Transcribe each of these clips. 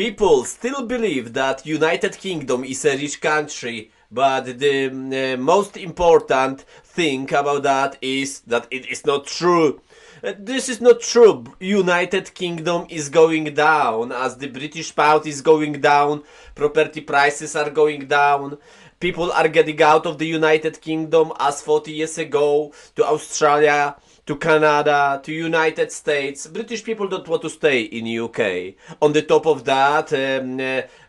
People still believe that United Kingdom is a rich country, but the most important thing about that is that it is not true. This is not true. United Kingdom is going down as the British pound is going down, property prices are going down, people are getting out of the United Kingdom as 40 years ago to Australia, to Canada, to United States. British people don't want to stay in UK. On the top of that,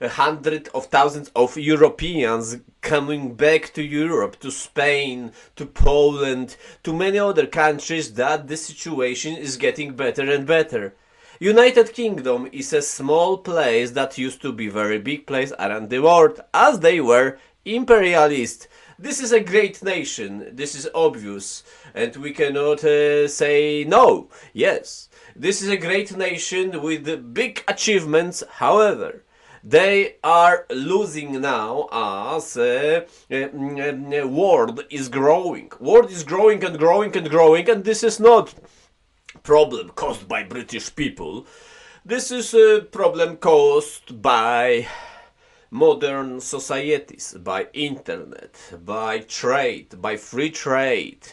hundreds of thousands of Europeans coming back to Europe, to Spain, to Poland, to many other countries, that the situation is getting better and better. United Kingdom is a small place that used to be very big place around the world, as they were imperialist. This is a great nation, this is obvious, and we cannot say no. Yes, this is a great nation with big achievements, however, they are losing now as world is growing. World is growing and growing and growing, and this is not problem caused by British people. This is a problem caused by modern societies, by internet, by trade, by free trade,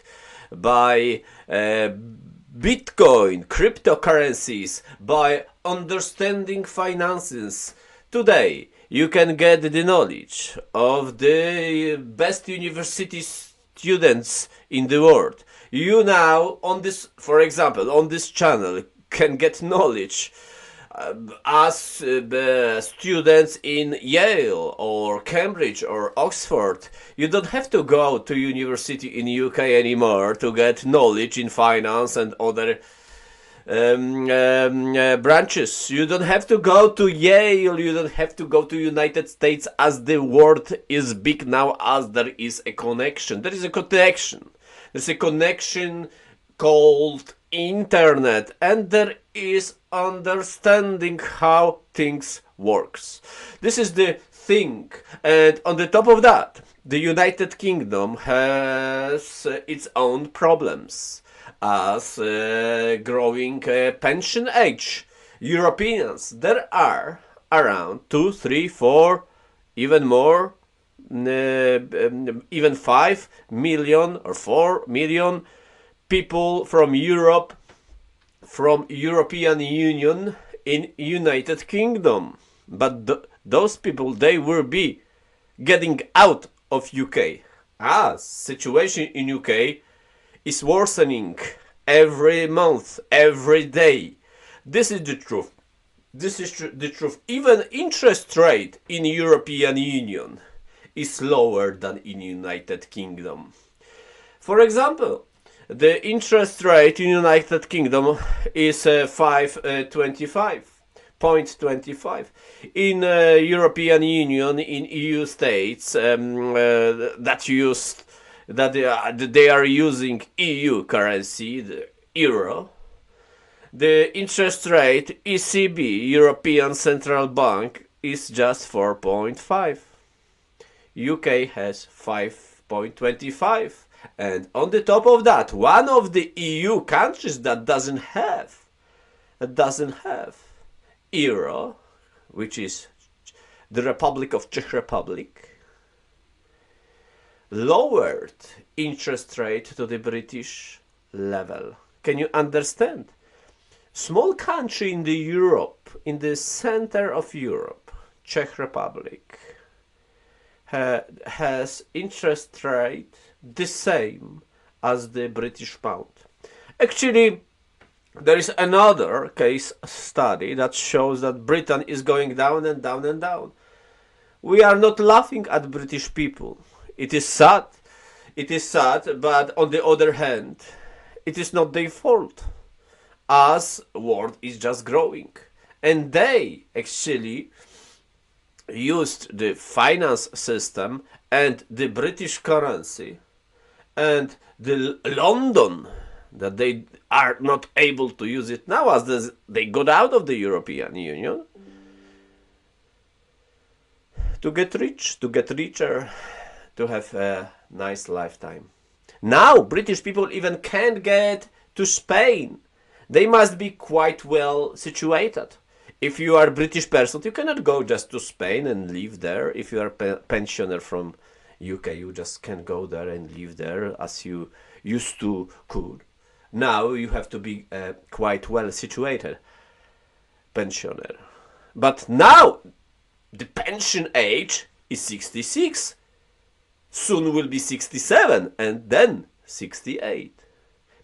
by Bitcoin, cryptocurrencies, by understanding finances. Today, you can get the knowledge of the best university students in the world. You now, on this, for example, on this channel, can get knowledge as students in Yale or Cambridge or Oxford. You don't have to go to university in UK anymore to get knowledge in finance and other branches. You don't have to go to Yale, you don't have to go to United States, as the world is big now, as there is a connection. There is a connection. There's a connection called internet, and there is understanding how things works. This is the thing, and on the top of that, the United Kingdom has its own problems as growing pension age. Europeans, there are around 2, 3, 4, even more, even 5 million or 4 million people from Europe, from European Union in United Kingdom. But those people, they will be getting out of UK, as situation in UK is worsening every month, every day. This is the truth. This is the truth. Even interest rate in European Union is lower than in United Kingdom. For example, the interest rate in United Kingdom is 5.25. In European Union, in EU states that they are using EU currency, the euro, the interest rate ECB, European Central Bank, is just 4.5. UK has 5.25. And on the top of that, one of the EU countries that doesn't have euro, which is the Republic of Czech Republic, lowered interest rate to the British level. Can you understand? Small country in the Europe, in the center of Europe, Czech Republic, has interest rate the same as the British pound. Actually, there is another case study that shows that Britain is going down and down and down. We are not laughing at British people. It is sad. It is sad, but on the other hand, it is not their fault, as world is just growing. And they actually used the finance system and the British currency and the London, that they are not able to use it now as they got out of the European Union, to get rich, to get richer, to have a nice lifetime. Now British people even can't get to Spain. They must be quite well situated. If you are a British person, you cannot go just to Spain and live there. If you are a pensioner from UK, you just can go there and live there as you used to could. Now you have to be quite well situated pensioner. But now the pension age is 66. Soon will be 67 and then 68.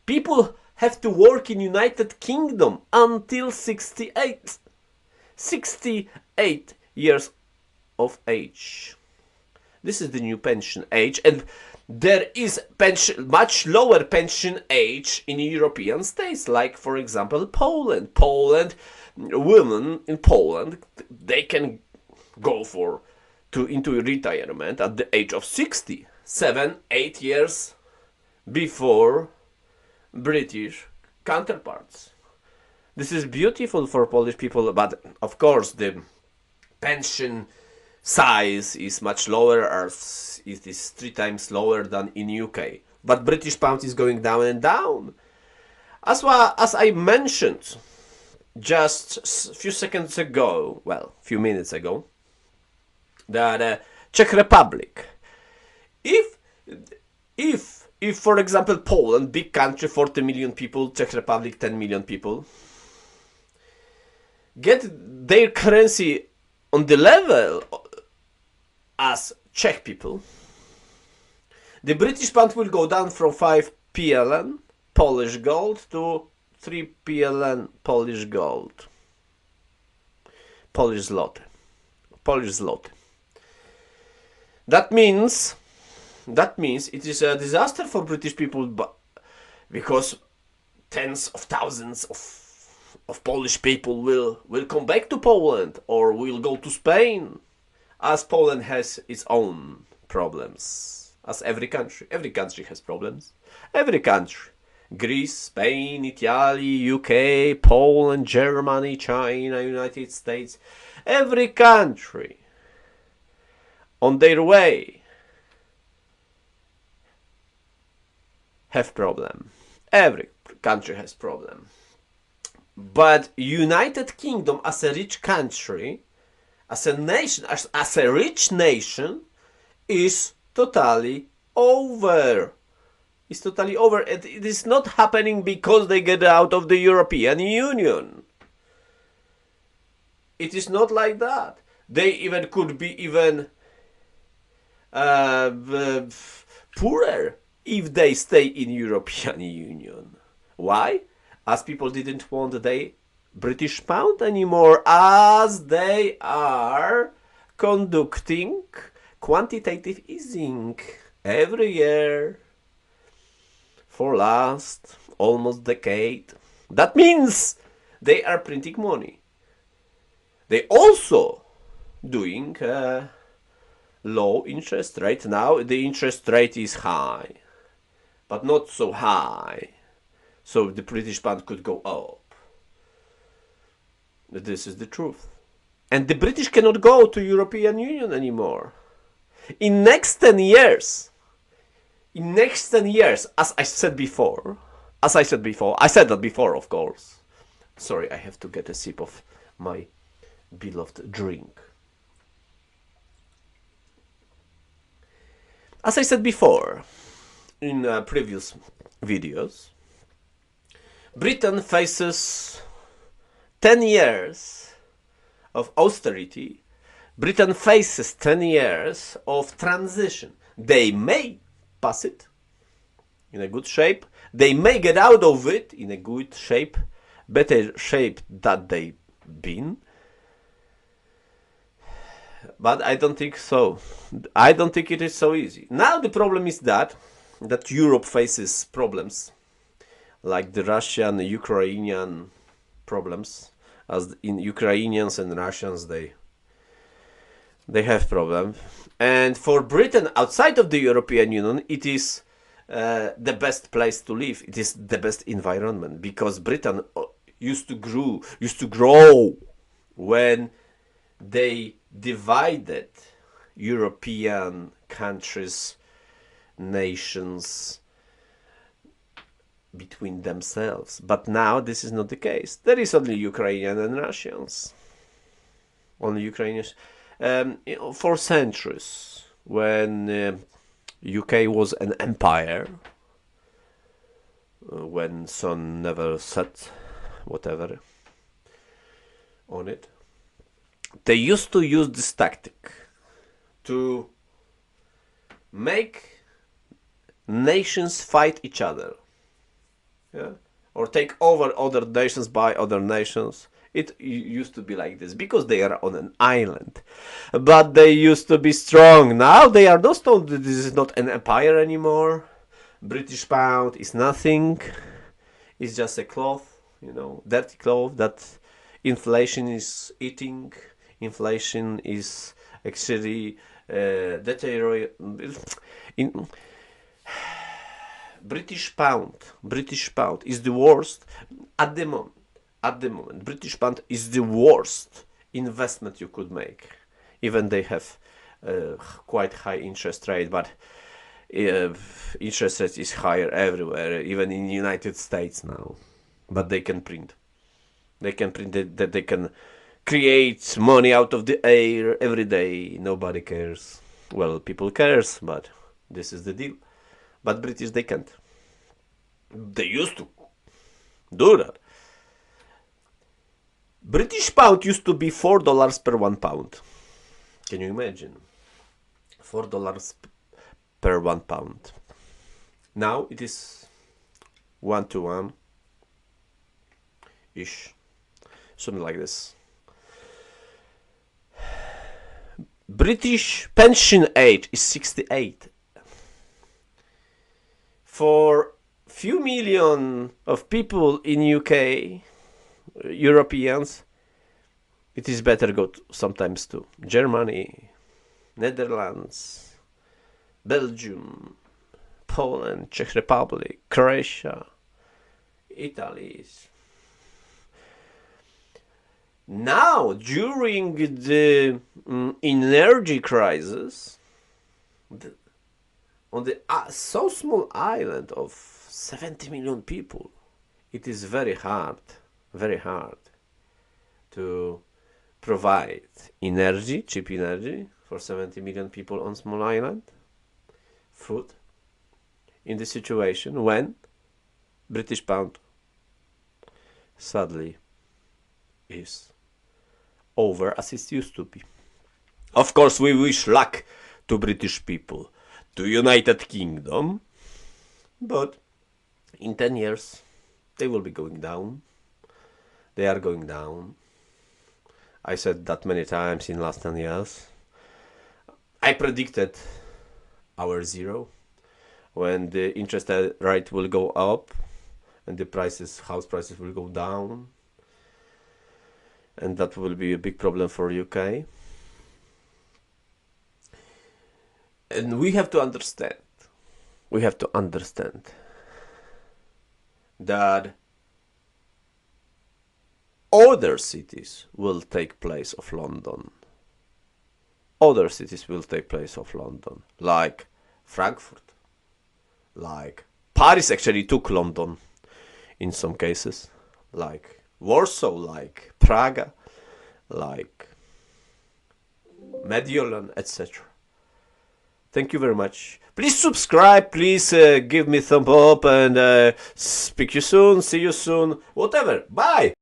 People have to work in United Kingdom until 68. 68 years of age. This is the new pension age, and there is much lower pension age in European states, like for example Poland. Women in Poland, they can go into retirement at the age of 60, 7-8 years before British counterparts. This is beautiful for Polish people, but of course the pension size is much lower, as it is 3 times lower than in UK. But British pound is going down and down. As well as I mentioned just a few seconds ago, well, a few minutes ago, that Czech Republic, if for example Poland, big country, 40 million people, Czech Republic 10 million people, get their currency on the level as Czech people, the British pound will go down from 5 PLN Polish gold to 3 PLN Polish gold. Polish zloty. That means it is a disaster for British people, because tens of thousands of Polish people will come back to Poland or will go to Spain, as Poland has its own problems, as every country has problems. Every country, Greece, Spain, Italy, UK, Poland, Germany, China, United States, every country on their way have problem. Every country has problem. But United Kingdom, as a rich country, as a nation, as a rich nation, is totally over. It's totally over. It is not happening because they get out of the European Union. It is not like that. They even could be even poorer if they stay in European Union. Why? As people didn't want the British pound anymore, as they are conducting quantitative easing every year for last almost decade. That means they are printing money. They also doing low interest rate. Now the interest rate is high, but not so high, so the British pound could go up. This is the truth. And the British cannot go to European Union anymore. In next 10 years, as I said that before, of course. Sorry, I have to get a sip of my beloved drink. As I said before in previous videos, Britain faces 10 years of austerity. Britain faces 10 years of transition. They may pass it in a good shape. They may get out of it in a good shape, better shape than they've been. But I don't think so. I don't think it is so easy. Now the problem is that Europe faces problems like the Russian, Ukrainian problems. As in Ukrainians and Russians, they have problems. And for Britain, outside of the European Union, it is the best place to live. It is the best environment, because Britain used to grow when they divided European countries, nations between themselves. But now this is not the case. There is only Ukrainian and Russians. on Ukrainians. For centuries, when UK was an empire, when sun never set, whatever, on it, they used to use this tactic to make nations fight each other, yeah, or take over other nations by other nations. It used to be like this because they are on an island, but they used to be strong. Now they are not strong. This is not an empire anymore. British pound is nothing. It's just a cloth, dirty cloth that inflation is eating. Inflation is actually deteriorating. British pound is the worst at the moment. British pound is the worst investment you could make. Even they have quite high interest rate, but interest rate is higher everywhere, even in the United States now. But they can print. They can print that they can create money out of the air every day. Nobody cares. Well, people cares, but this is the deal. But British, they can't. They used to do that. British pound used to be $4 per £1. Can you imagine? $4 per £1. Now it is 1 to 1 ish, something like this. British pension age is 68. For few million of people in UK, Europeans, it is better go sometimes to Germany, Netherlands, Belgium, Poland, Czech Republic, Croatia, Italy. Now, during the energy crisis, on the so small island of 70 million people, it is very hard to provide energy, cheap energy for 70 million people on small island, food, in the situation when British pound sadly is over as it used to be. Of course, we wish luck to British people, to United Kingdom, but in 10 years they will be going down. They are going down. I said that many times in last 10 years. I predicted our zero, when the interest rate will go up and the house prices will go down, and that will be a big problem for UK. And we have to understand that other cities will take place of London. Other cities will take place of London, like Frankfurt, like Paris actually took London in some cases, like Warsaw, like Prague, like Mediolan, etc. Thank you very much. Please subscribe, please give me thumb up, and speak you soon, see you soon, whatever. Bye!